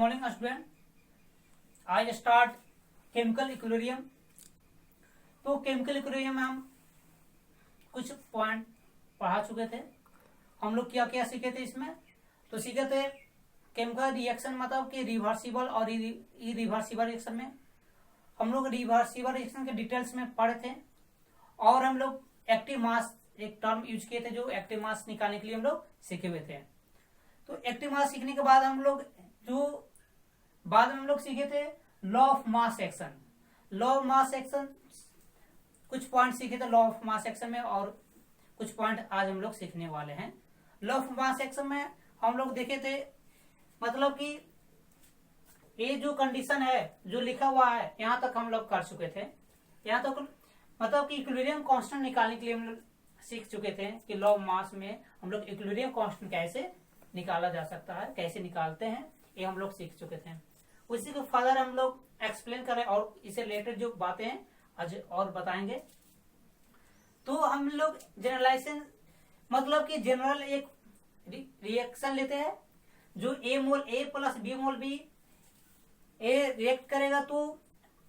Morning student. आज start chemical equilibrium. तो chemical equilibrium में हम कुछ पॉइंट पढ़ा चुके थे। हम लोग क्या क्या सीखे थे इसमें, तो सीखे थे केमिकल रिएक्शन मतलब कि रिवर्सिबल और इरिवर्सिबल रिएक्शन में हम लोग रिवर्सिबल रिएक्शन के डिटेल्स में पढ़े थे। और हम लोग एक्टिव मास एक टर्म यूज किए थे, जो एक्टिव मास निकालने के लिए हम लोग सीखे हुए थे। तो एक्टिव मास सीखने के बाद हम लोग सीखे थे law of mass action. Law of mass action कुछ पॉइंट सीखे थे लॉ ऑफ मास एक्शन में, और कुछ पॉइंट आज हम लोग सीखने वाले हैं। लॉ ऑफ मास एक्शन में हम लोग देखे थे मतलब कि ये जो कंडीशन है जो लिखा हुआ है यहां तक हम लोग कर चुके थे। यहां तक मतलब कि इक्विलिब्रियम कांस्टेंट निकालने के लिए हम लोग सीख चुके थे कि लॉ ऑफ मास में हम लोग इक्विलिब्रियम कांस्टेंट कैसे निकाला जा सकता है, कैसे निकालते हैं, ये हम लोग सीख चुके थे। उसी को फर्दर हम लोग एक्सप्लेन करें और इसे रिलेटेड जो बातें हैं आज और बताएंगे। तो हम लोग जनरलाइजेशन मतलब कि जनरल एक रिएक्शन लेते हैं जो A mole A plus B mole B A react करेगा तो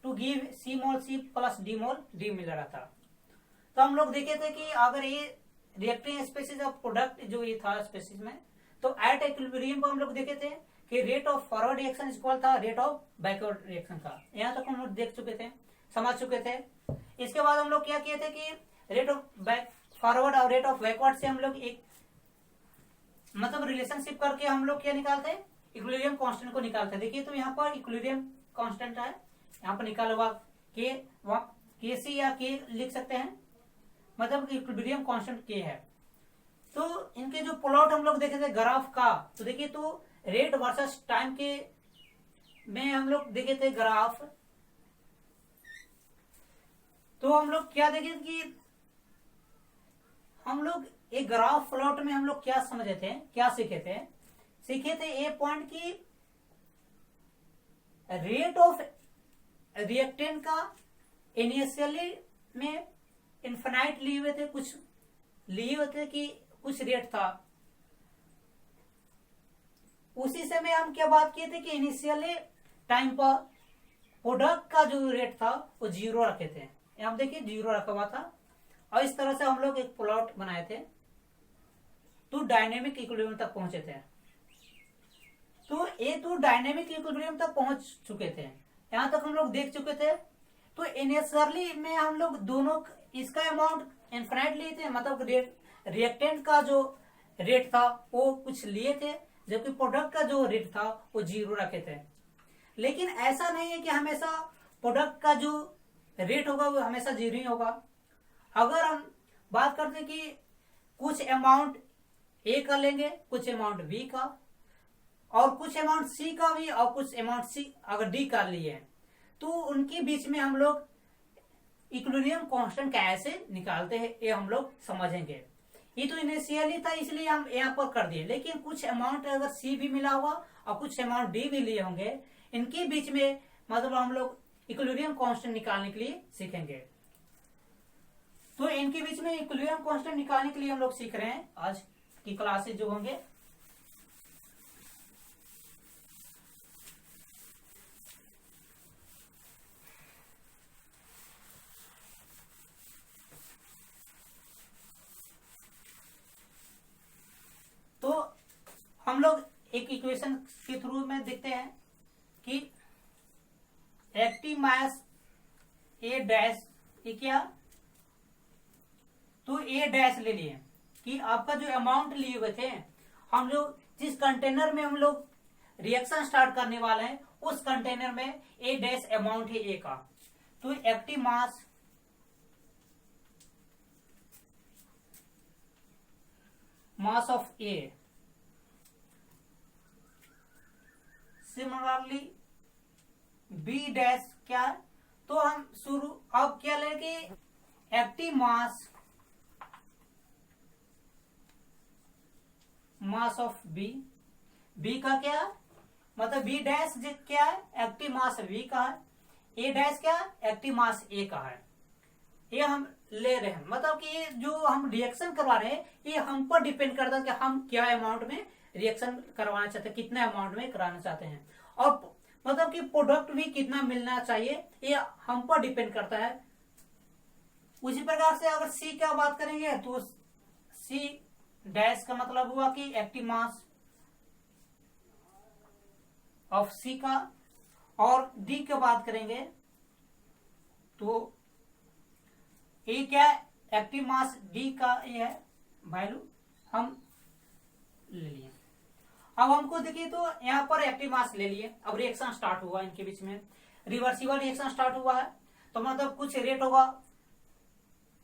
to give C mole C plus D mole D मिल रहा था। तो हम लोग देखे थे कि अगर ये रिएक्टिंग स्पेसिस ऑफ प्रोडक्ट जो ये था स्पेसिस में, तो एट इक्विलिब्रियम को हम लोग देखे थे कि rate of forward reaction equal था रेट ऑफ बैकवर्ड रिएक्शन का। यहाँ तक हम लोग देख चुके थे, समझ चुके थे। इसके बाद हम लोग क्या किए थे कि रेट ऑफ बैक फॉरवर्ड और रेट ऑफ बैकवर्ड से हम लोग एक मतलब रिलेशनशिप करके हम लोग क्या निकालते हैं, इक्विलिब्रियम कांस्टेंट को निकालते हैं। देखिए तो यहाँ पर इक्विलिब्रियम कांस्टेंट है, यहाँ पर निकाला हुआ के सी या के लिख सकते हैं, मतलब इक्विलिब्रियम कांस्टेंट के है। तो इनके जो प्लॉट हम लोग देखे थे ग्राफ का, तो देखिए तो रेट वर्सेस टाइम के में हम लोग देखे थे ग्राफ। तो हम लोग क्या देखे कि हम लोग एक ग्राफ प्लॉट में हम लोग क्या समझे थे, क्या सीखे थे ए पॉइंट की रेट ऑफ रिएक्टेंट का इनिशियली में इन्फिनाइट लिए हुए थे, कुछ लिए हुए थे कि कुछ रेट था। उसी समय हम क्या बात किए थे कि इनिशियली टाइम पर प्रोडक्ट का जो रेट था वो 0 रखे थे। आप देखिए 0 रखा हुआ था, और इस तरह से हम लोग एक प्लॉट बनाए थे तो डायनेमिक इक्विलिब्रियम तक पहुंचे थे। तो ये तो डायनेमिक इक्विलिब्रियम तक पहुंच चुके थे, यहां तक हम लोग देख चुके थे। तो इनिशियली में हम लोग दोनों इसका अमाउंट इनफिनाइट लिए थे, मतलब रिएक्टेंट का जो रेट था वो कुछ लिए थे, जबकि प्रोडक्ट का जो रेट था वो 0 रखे थे। लेकिन ऐसा नहीं है कि हमेशा प्रोडक्ट का जो रेट होगा वो हमेशा 0 ही होगा। अगर हम बात करते हैं कि कुछ अमाउंट ए का लेंगे, कुछ अमाउंट बी का, और कुछ अमाउंट सी का भी, और कुछ अमाउंट सी अगर डी का लिए, तो उनके बीच में हम लोग इक्विलिब्रियम कांस्टेंट कैसे निकालते हैं ये हम लोग समझेंगे। ये तो इनिशियली था इसलिए हम यहाँ पर कर दिए, लेकिन कुछ अमाउंट अगर सी भी मिला हुआ और कुछ अमाउंट डी भी लिए होंगे, इनके बीच में मतलब हम लोग इक्विलिब्रियम कांस्टेंट निकालने के लिए सीखेंगे। तो इनके बीच में इक्विलिब्रियम कांस्टेंट निकालने के लिए हम लोग सीख रहे हैं आज की क्लासेज जो होंगे। तो हम लोग एक इक्वेशन के थ्रू में देखते हैं कि एक्टिव मास ए डैश ये क्या, तो ए डैश ले लिए कि आपका जो अमाउंट लिए हुए थे, हम लोग जिस कंटेनर में हम लोग रिएक्शन स्टार्ट करने वाले हैं उस कंटेनर में ए डैश अमाउंट है ए का। तो active mass of A, similarly B dash क्या है, तो हम शुरू अब क्या लेंगे active mass of B. B का क्या है, मतलब बी डैश क्या है, एक्टिव मास बी का है। ए डैश क्या है, एक्टिव मास ए का है। ये हम ले रहे हैं, मतलब कि ये जो हम रिएक्शन करवा रहे हैं ये हम पर डिपेंड करता है कि हम क्या अमाउंट में रिएक्शन करवाना चाहते हैं, कितने अमाउंट में कराना चाहते हैं। और मतलब कि प्रोडक्ट भी कितना मिलना चाहिए ये हम पर डिपेंड करता है। उसी प्रकार से अगर सी का बात करेंगे तो सी डैश का मतलब हुआ कि एक्टिव मास ऑफ सी का, और डी की बात करेंगे तो ए क्या है एक्टिव मास डी का ये है वैल्यू हम ले लिए। अब हमको देखिए तो यहाँ पर एक्टिव मास ले लिए, अब रिएक्शन स्टार्ट हुआ इनके बीच में, रिवर्सिबल रिएक्शन स्टार्ट हुआ है तो मतलब कुछ रेट होगा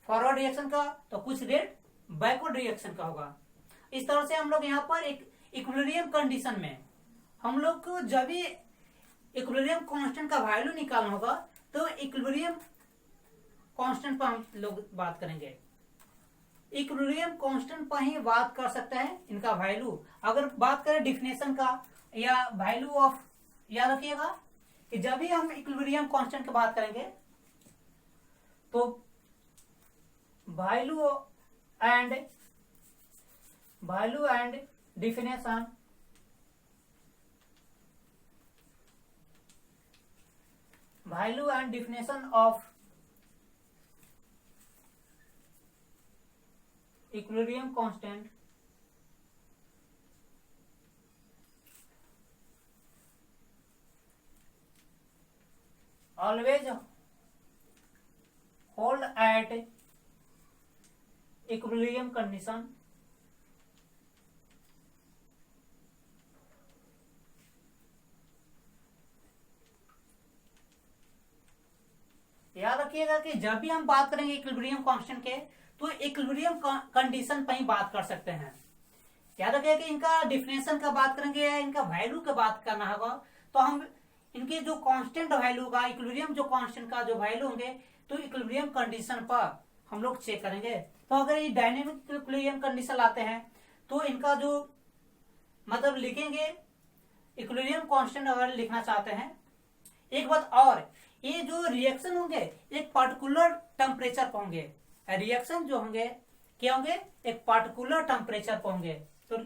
फॉरवर्ड रिएक्शन का तो कुछ रेट बैकवर्ड रिएक्शन का होगा। इस तरह से हम लोग यहाँ पर एक इक्विलिब्रियम कंडीशन में हम लोग को जब भी इक्विलिब्रियम कांस्टेंट का वैल्यू निकालना होगा तो इक्विलिब्रियम कांस्टेंट पर हम लोग बात करेंगे। इक्विलिब्रियम कांस्टेंट पर ही बात कर सकते हैं इनका वैल्यू। अगर बात करें डिफिनेशन का या वैल्यू ऑफ, याद रखिएगा कि जब भी हम इक्विलिब्रियम कांस्टेंट की बात करेंगे तो value and definition of equilibrium constant always hold at equilibrium condition याद रखिएगा कि जब भी हम बात करेंगे इक्विलिब्रियम कांस्टेंट के तो इक्विलिब्रियम कंडीशन पर ही बात कर सकते हैं। याद रखिएगा कि इनका डिफिनेशन का बात करेंगे या इनका वैल्यू का बात करना होगा तो हम इनके जो कांस्टेंट वैल्यू का इक्विलिब्रियम जो कांस्टेंट का जो वैल्यू होंगे तो इक्विलिब्रियम कंडीशन पर हम लोग चेक करेंगे। तो अगर ये डायनेमिक इक्विलिब्रियम कंडीशन लाते हैं तो इनका जो मतलब लिखेंगे इक्विलिब्रियम कांस्टेंट अगर लिखना चाहते हैं। एक बात और, ये जो रिएक्शन होंगे एक पार्टिकुलर टेम्परेचर पर होंगे, रिएक्शन जो होंगे क्या होंगे एक पार्टिकुलर टेम्परेचर पर होंगे। तो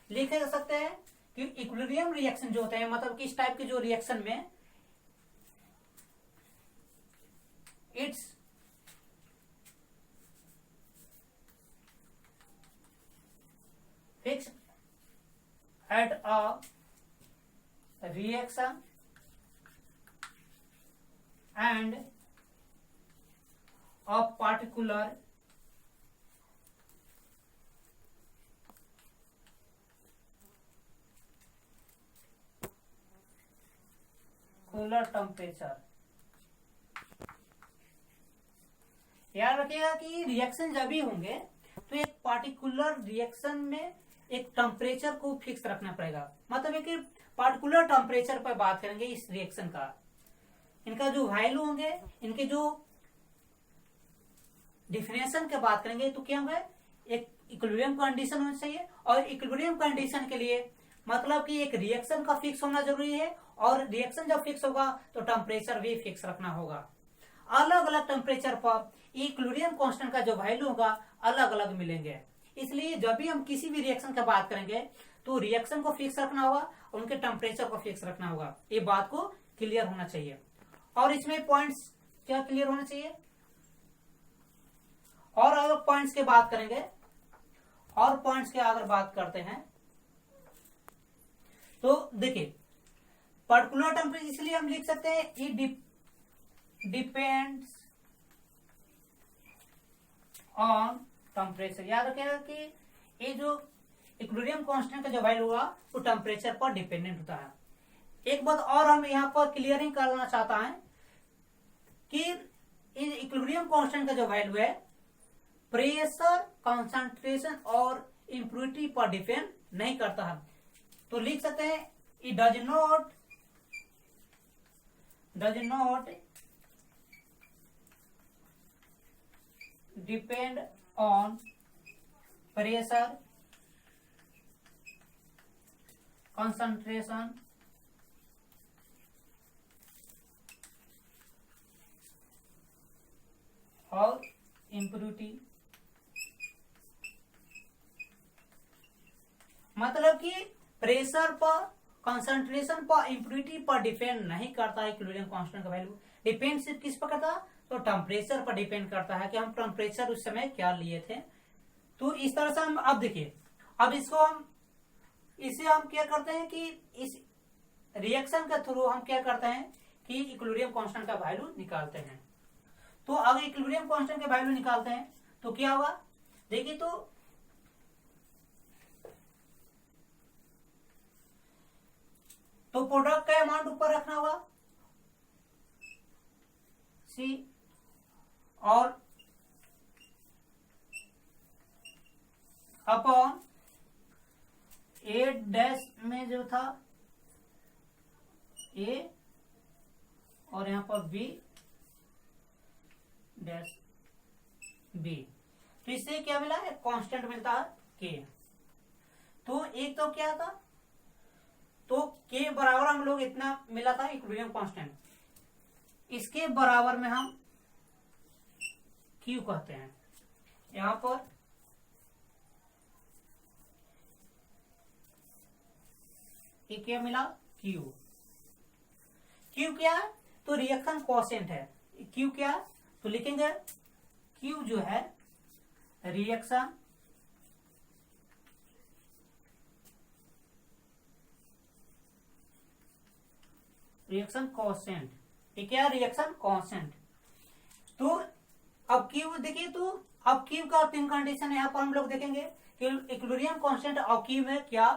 लिखे जा सकते हैं कि इक्विलिब्रियम रिएक्शन जो होते हैं मतलब कि इस टाइप के जो रिएक्शन में it's fix at a reaction and of particular cooler temperature। याद रखिएगा कि रिएक्शन जब भी होंगे तो एक पार्टिकुलर रिएक्शन में एक टेम्परेचर को फिक्स रखना पड़ेगा। मतलब है कि पार्टिकुलर टेम्परेचर पर बात करेंगे इस रिएक्शन का, इनका जो वैल्यू होंगे इनके जो डिफिनेशन के बात करेंगे तो क्या होगा एक इक्विलिब्रियम कंडीशन होना चाहिए। और इक्विलिब्रियम कंडीशन के लिए मतलब कि एक रिएक्शन का फिक्स होना जरूरी है और रिएक्शन जब फिक्स होगा तो टेम्परेचर भी फिक्स रखना होगा। अलग अलग टेम्परेचर पर इक्विलिब्रियम कांस्टेंट का जो वैल्यू होगा अलग अलग मिलेंगे। इसलिए जब भी हम किसी भी रिएक्शन की बात करेंगे तो रिएक्शन को फिक्स रखना होगा, उनके टेम्परेचर को फिक्स रखना होगा। ये बात को क्लियर होना चाहिए। और इसमें पॉइंट्स क्या क्लियर होना चाहिए। और अगर पॉइंट्स की बात करेंगे और पॉइंट्स की अगर बात करते हैं तो देखिए पर्टिकुलर टेम्परेचर इसलिए हम लिख सकते हैं इट डिपेंड्स ऑन टेम्परेचर। याद रखिएगा कि ये जो इक्विलिब्रियम कांस्टेंट का जो वैल्यू होगा वो टेम्परेचर पर डिपेंडेंट होता है। एक बात और हम यहाँ पर क्लियरिंग करना चाहता है कि इक्विलिब्रियम कांस्टेंट का जो वैल्यू है प्रेशर कंसंट्रेशन और इम्प्योरिटी पर डिपेंड नहीं करता है। तो लिख सकते हैं it does not depend on pressure concentration और इम्प्योरिटी। मतलब कि प्रेशर पर कंसंट्रेशन पर इम्प्योरिटी पर डिपेंड नहीं करता है इक्विलिब्रियम कांस्टेंट का वैल्यू, डिपेंड सिर्फ किस पर करता है, तो टेम्परेचर पर डिपेंड करता है कि हम टेम्परेचर उस समय क्या लिए थे। तो इस तरह से हम अब देखिए, अब इसे हम क्या करते हैं कि इस रिएक्शन के थ्रू हम क्या करते हैं कि इक्विलिब्रियम कांस्टेंट का वैल्यू निकालते हैं। तो अगर इक्विलिब्रियम कांस्टेंट का वैल्यू निकालते हैं तो क्या होगा, देखिए तो प्रोडक्ट का अमाउंट ऊपर रखना होगा सी, और अपॉन ए डैश में जो था ए, और यहां पर बी डैश बी। तो इससे क्या मिला, एक कांस्टेंट मिलता है के। तो एक तो क्या था, तो के बराबर हम लोग इतना मिला था इक्विलिब्रियम कांस्टेंट, इसके बराबर में हम क्यू कहते हैं। यहां पर ये क्या मिला, क्यू। क्यू क्या है, तो रिएक्शन कोएफिशिएंट है। क्यू क्या है, तो लिखेंगे क्यू जो है रिएक्शन कोएफिशिएंट, ये क्या है, रिएक्शन कोएफिशिएंट। तो अब क्यू देखिए, तो अब क्यू का तीन कंडीशन यहाँ पर हम लोग देखेंगे कि इक्विलिब्रियम कांस्टेंट और क्यू में क्या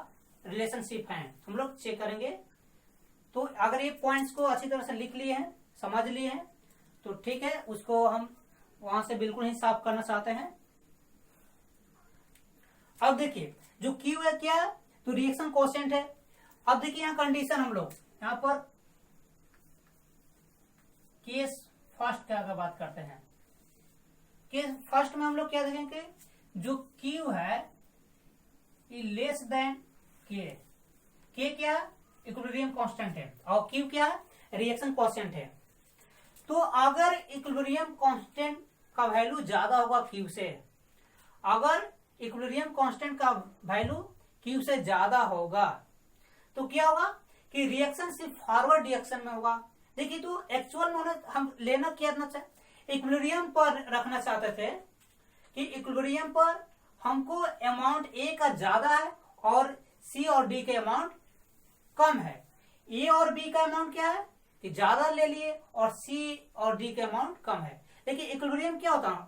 रिलेशनशिप है, हम लोग चेक करेंगे। तो अगर ये पॉइंट्स को अच्छी तरह से लिख लिए हैं, समझ लिए हैं, तो ठीक है, उसको हम वहां से बिल्कुल ही साफ करना चाहते हैं। अब देखिए जो क्यू है क्या है, तो रिएक्शन कोएफिशिएंट है। अब देखिए यहाँ कंडीशन हम लोग यहाँ पर केस फर्स्ट का अगर बात करते हैं, केस फर्स्ट में हम लोग क्या देखेंगे, जो क्यू है ये लेस देन के क्या है, इक्विलिब्रियम कांस्टेंट है, और क्यू क्या है, रिएक्शन कोएफिशिएंट है। तो अगर इक्विलिब्रियम कांस्टेंट का वैल्यू ज्यादा होगा क्यू से, अगर इक्विलिब्रियम कांस्टेंट का वैल्यू क्यू से ज्यादा होगा तो क्या होगा कि रिएक्शन सिर्फ फॉरवर्ड डायरेक्शन में होगा। देखिए तो एक्चुअल में हम लेना क्या इक्विलिब्रियम पर रखना चाहते थे कि इक्विलिब्रियम पर हमको अमाउंट ए का ज्यादा है और सी और डी के अमाउंट कम है। ए और बी का अमाउंट क्या है कि ज्यादा ले लिए और सी और डी के अमाउंट कम है। देखिए इक्विलिब्रियम क्या होता है,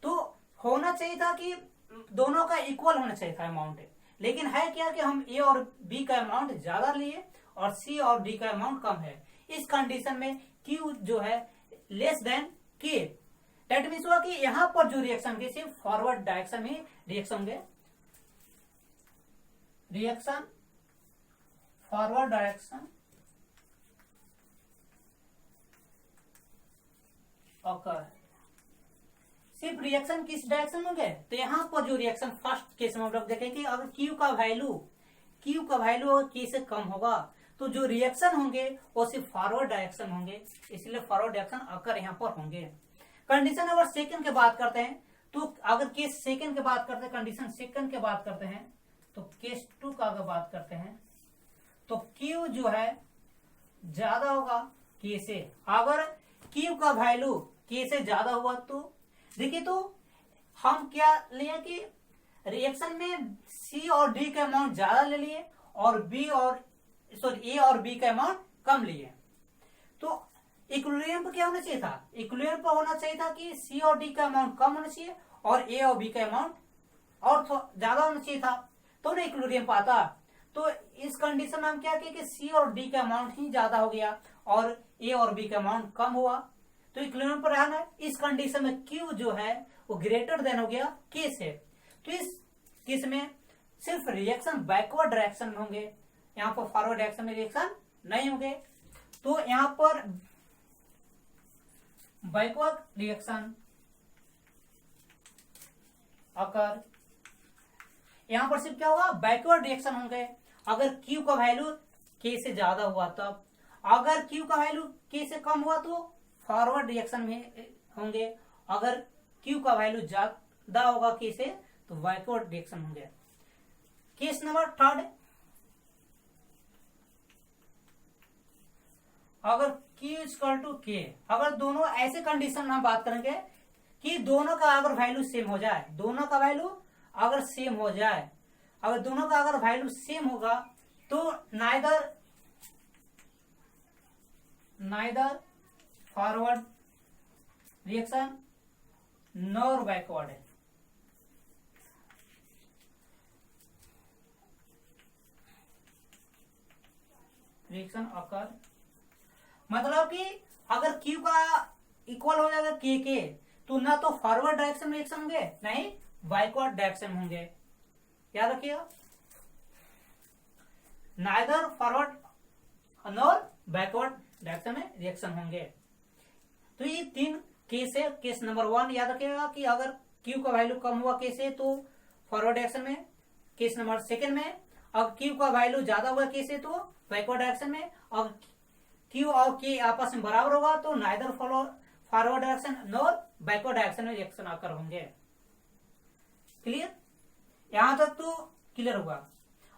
तो होना चाहिए था कि दोनों का इक्वल होना चाहिए था अमाउंट, लेकिन है क्या कि हम ए और बी का अमाउंट ज्यादा लिए और सी और डी का अमाउंट कम है। इस कंडीशन में क्यू जो है लेस देन के, दैट मीन्स हुआ कि यहां पर जो रिएक्शन के सिर्फ फॉरवर्ड डायरेक्शन में रिएक्शन होंगे, रिएक्शन फॉरवर्ड डायरेक्शन ऑकर, सिर्फ रिएक्शन किस डायरेक्शन में होंगे, तो यहां पर जो रिएक्शन फर्स्ट केस में हम लोग देखेंगे अगर क्यू का वैल्यू के से कम होगा तो जो रिएक्शन होंगे वो सिर्फ फॉरवर्ड डायरेक्शन होंगे, इसलिए फॉरवर्ड डायरेक्शन आकर यहाँ पर होंगे। कंडीशन अगर सेकंड के बात करते हैं, तो अगर केस सेकंड के बात करते हैं, कंडीशन सेकंड के बात करते हैं, तो केस 2 का अगर बात करते हैं तो क्यू जो है ज्यादा होगा के से। अगर क्यू का वैल्यू के से ज्यादा हुआ तो देखिए तो हम क्या लिए कि रिएक्शन में सी और डी का अमाउंट ज्यादा ले लिए और ए और बी का अमाउंट कम लिए। तो इक्विलिब्रियम पर क्या होना चाहिए था, इक्विलिब्रियम पर होना चाहिए था कि सी और डी का अमाउंट कम होना चाहिए और ए और बी का अमाउंट और ज्यादा होना चाहिए था, तो ना इक्विलिब्रियम पाता। तो इस कंडीशन में हम क्या किए कि सी और डी का अमाउंट ही ज्यादा हो गया और ए और बी का अमाउंट कम हुआ, तो इक्विलिब्रियम पर रहना है। इस कंडीशन में क्यू जो है वो ग्रेटर देन हो गया के से। तो इस केस में सिर्फ रिएक्शन बैकवर्ड डायरेक्शन में होंगे, यहाँ पर फॉरवर्ड डायरेक्शन में रिएक्शन नहीं होंगे। तो यहाँ पर बैकवर्ड रिएक्शन अकर, यहां पर सिर्फ क्या होगा बैकवर्ड रिएक्शन होंगे अगर क्यू का वैल्यू के से ज्यादा हुआ तब, अगर क्यू का वैल्यू के से कम हुआ तो फॉरवर्ड रिएक्शन में होंगे, अगर क्यू का वैल्यू ज्यादा होगा के से तो बैकवर्ड रिएक्शन होंगे। केस नंबर थर्ड, अगर Q इक्वल टू K, अगर दोनों ऐसे कंडीशन हम बात करेंगे कि दोनों का अगर वैल्यू सेम हो जाए, दोनों का वैल्यू अगर सेम हो जाए, अगर दोनों का अगर वैल्यू सेम होगा तो neither forward reaction nor backward है। रिएक्शन अकर, मतलब कि अगर Q का इक्वल हो जाएगा K के, तो ना तो फॉरवर्ड डायरेक्शन में रिएक्शन होंगे, नहीं बैकवर्ड डायरेक्शन में होंगे। याद रखिएगा, neither forward nor backward direction में रिएक्शन होंगे। तो ये 3 केस है। केस नंबर 1 याद रखिएगा कि अगर Q का वैल्यू कम हुआ K से तो फॉरवर्ड डायरेक्शन में। केस नंबर 2 में अब Q का वैल्यू ज्यादा हुआ K से तो बैकवर्ड डायरेक्शन में। अब Q और K आपस में बराबर होगा तो neither forward direction nor backward direction में रिएक्शन आकर होंगे। क्लियर, यहां तक तो क्लियर हुआ।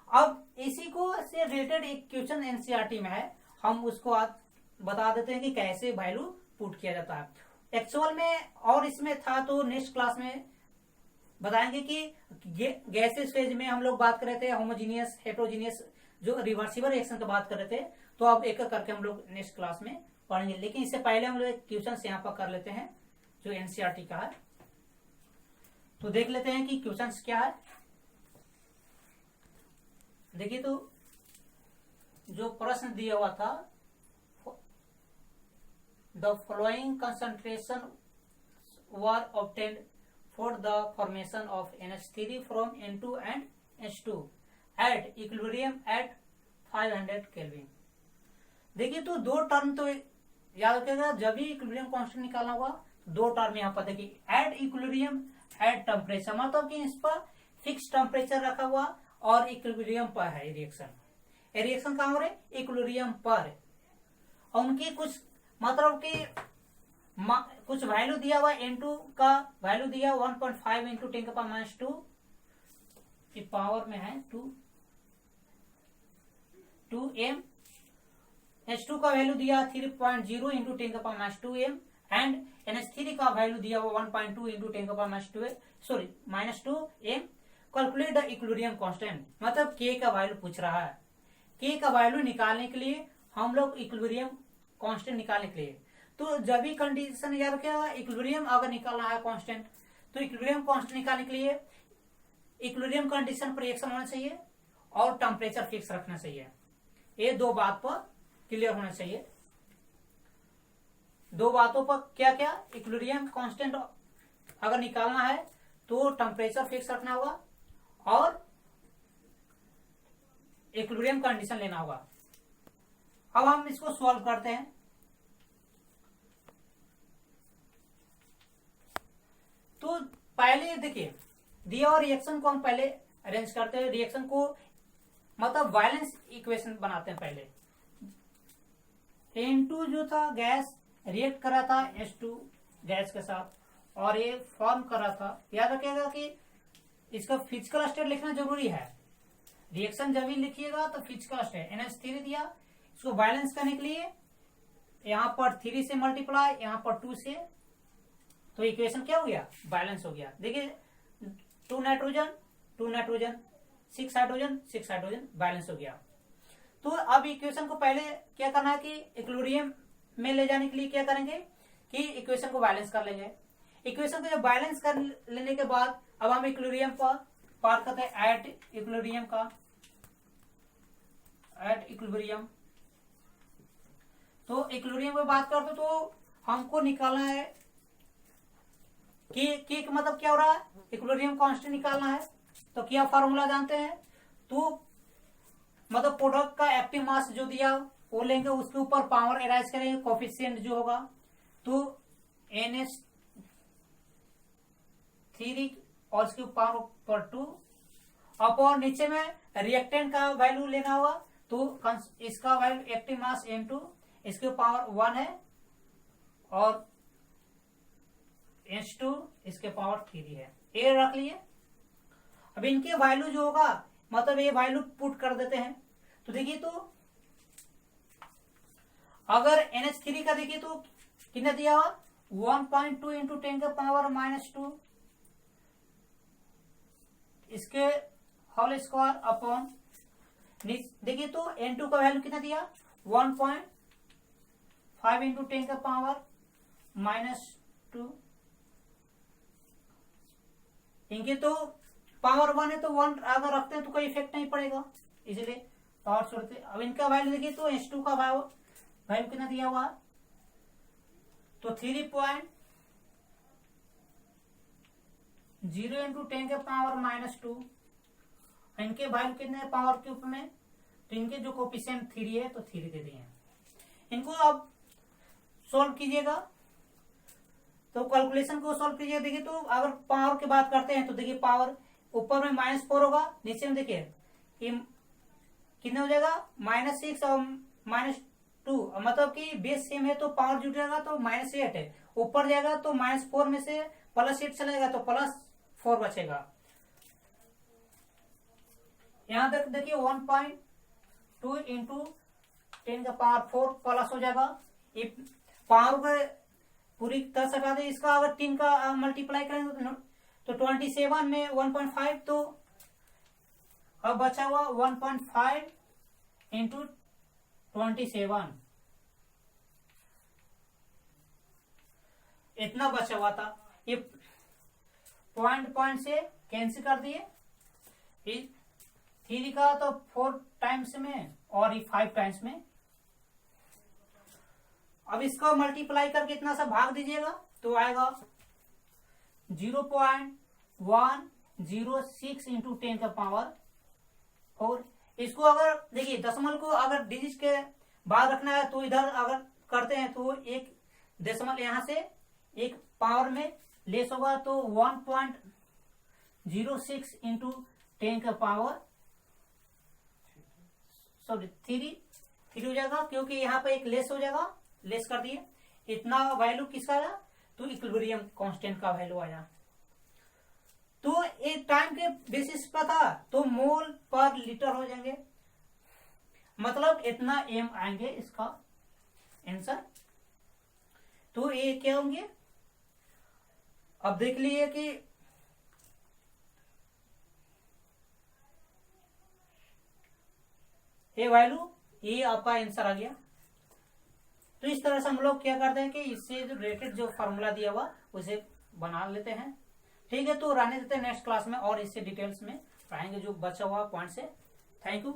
अब इसी को से रिलेटेड एक क्वेश्चन एनसीईआरटी में है, हम उसको आज बता देते हैं कि कैसे वैल्यू पुट किया जाता है। एक्चुअल में और इसमें था तो नेक्स्ट क्लास में बताएंगे कि गैसेस फेज में हम लोग बात कर रहे थे होमोजीनियस हेटेरोजीनियस जो रिवर्सिबल रिएक्शन की बात कर रहे थे, तो अब एक एक करके हम लोग नेक्स्ट क्लास में पढ़ेंगे। लेकिन इससे पहले हम लोग क्वेश्चन यहाँ पर कर लेते हैं जो एनसीईआरटी का है। तो देख लेते हैं कि क्वेश्चन क्या है। देखिए, तो जो प्रश्न दिया हुआ था, the following concentration were obtained for the formation of NH3 from N2 and H2 at equilibrium at 500 kelvin. देखिए, तो दो टर्म तो याद रखिएगा, जब भी इक्विलिब्रियम कांस्टेंट निकालना होगा दो टर्म यहाँ पर देखिए, एट इक्विलिब्रियम एट टेम्परेचर, मतलब कि इस पर फिक्स टेम्परेचर रखा हुआ और इक्विलिब्रियम पर है रिएक्शन। रिएक्शन कहाँ हो रहे, इक्विलिब्रियम पर। और उनकी कुछ मतलब कि कुछ वैल्यू दिया हुआ, N2 का वैल्यू दिया 1.5 इंटू 10⁻², की पावर में है 2m। H2 का वैल्यू दिया 3.0 इंटू 10⁻² एंड NH3 का वैल्यू दिया हुआ 1.2 into 10⁻² -2m। Calculate the equilibrium constant, मतलब K का वैल्यू पूछ रहा है। K का वैल्यू निकालने के लिए हम लोग इक्विलिब्रियम कांस्टेंट निकालने के लिए, तो जब भी कंडीशन याद रखिएगा, इक्विलिब्रियम अगर निकालना है कांस्टेंट, तो इक्विलिब्रियम कांस्टेंट निकालने के लिए इक्विलिब्रियम कंडीशन पर रिएक्शन होना चाहिए और टेम्परेचर फिक्स रखना चाहिए। ये दो बात पर क्लियर होना चाहिए। दो बातों पर क्या क्या, इक्विलिब्रियम कांस्टेंट अगर निकालना है तो टेम्परेचर फिक्स रखना होगा और इक्विलिब्रियम कंडीशन लेना होगा। अब हम इसको सॉल्व करते हैं। तो पहले देखिए, दिया और रिएक्शन को हम पहले अरेंज करते हैं। रिएक्शन को मतलब वायलेंस इक्वेशन बनाते हैं पहले। N2 जो था गैस रिएक्ट कर रहा था H2 गैस के साथ और ये फॉर्म कर रहा था। याद रखिएगा कि इसका फिजिकल स्टेट लिखना जरूरी है। रिएक्शन जब भी लिखिएगा तो फिजिकल स्टेट, NH3 दिया, इसको बैलेंस करने के लिए यहाँ पर 3 से मल्टीप्लाई, यहाँ पर 2 से, तो इक्वेशन क्या हो गया, बैलेंस हो गया। देखिए 2 nitrogen 2 nitrogen 6 hydrogen 6 hydrogen balance हो गया। तो अब इक्वेशन को पहले क्या करना है कि इक्विलिब्रियम में ले जाने के लिए क्या करेंगे कि इक्वेशन को बैलेंस कर लेंगे। इक्वेशन को जब बैलेंस कर लेने के बाद अब हम इक्विलिब्रियम पर बात करते हैं, एट इक्विलिब्रियम का, एट इक्विलिब्रियम। तो इक्विलिब्रियम पर बात करते तो हमको निकालना है कि मतलब क्या हो रहा है, इक्विलिब्रियम कांस्टेंट निकालना है। तो क्या फॉर्मूला जानते हैं, तो मतलब प्रोडक्ट का एक्टिव मास जो दिया वो लेंगे, उसके ऊपर पावर एराइज करेंगे, कोफिशिएंट जो होगा, तो NH3 और इसके पावर पर 2 और नीचे में रिएक्टेंट का वैल्यू लेना होगा, तो इसका वैल्यू एक्टिव मास N2, इसके पावर 1 है और H2 इसके पावर 3 है। ये रख लिए। अब इनके वैल्यू जो होगा मतलब ये वैल्यू पुट कर देते हैं। तो देखिए, तो अगर NH3 का देखिए तो कितना दिया हुआ 1.2 इंटू 10 का पावर -2 इसके होल स्क्वायर अपॉन देखिए तो N2 का वैल्यू कितना दिया 1.5 इंटू 10 का पावर -2 इनके तो पावर 1 है तो 1 अगर रखते हैं तो कोई इफेक्ट नहीं पड़ेगा इसलिए पावर छोड़ते। अब इनका वैल्यू देखिए तो H2 का वैल्यू कितना दिया हुआ तो 3.0 इंटू 10 के पावर -2 इनके वैल्यू कितने पावर क्यूब में तो इनके जो कोफिशिएंट 3 है तो 3 दे दिए। इनको अब सोल्व कीजिएगा तो कैलकुलेशन को सोल्व कीजिए। देखिए तो अगर पावर की बात करते हैं तो देखिए पावर ऊपर में -4 होगा नीचे में देखिए कितना हो जाएगा -6 और -2 मतलब कि बेस सेम है तो पावर जुटेगा तो -8 है ऊपर जाएगा तो -4 में से +8 चलेगा तो +4 बचेगा। यहां तक देखिए 1.2 इंटू 10 का पावर 4 प्लस हो जाएगा। ये पावर को पूरी तरह से हटा दे इसका अगर 3 का मल्टीप्लाई करेंगे तो 27 में 1.5 तो अब बचा हुआ 1.5 इंटू 27 इतना बचा हुआ था। ये पॉइंट से कैंसिल कर दिए 3 का तो 4 टाइम्स में और ये 5 टाइम्स में। अब इसको मल्टीप्लाई करके इतना सा भाग दीजिएगा तो आएगा 0.106 इंटू 10 का पावर। और इसको अगर देखिए दशमलव को अगर डिजिट के बाद रखना है तो इधर अगर करते हैं तो एक दशमलव यहां से एक पावर में लेस होगा तो 1.06 इंटू 10 का पावर 3 हो जाएगा क्योंकि यहाँ पे एक लेस हो जाएगा लेस कर दिए। इतना वैल्यू किसका आया तो इक्विलिब्रियम कांस्टेंट का वैल्यू आया। तो एक टाइम के बेसिस पर था तो मोल पर लीटर हो जाएंगे मतलब इतना एम आएंगे इसका आंसर। तो ये क्या होंगे अब देख लीजिए कि ये वैल्यू ये आपका आंसर आ गया। तो इस तरह से हम लोग क्या करते हैं कि इससे जो रिलेटेड जो फॉर्मूला दिया हुआ उसे बना लेते हैं। ठीक है तो रहने देते हैं नेक्स्ट क्लास में और इससे डिटेल्स में पढ़ाएंगे जो बचा हुआ पॉइंट से। Thank you.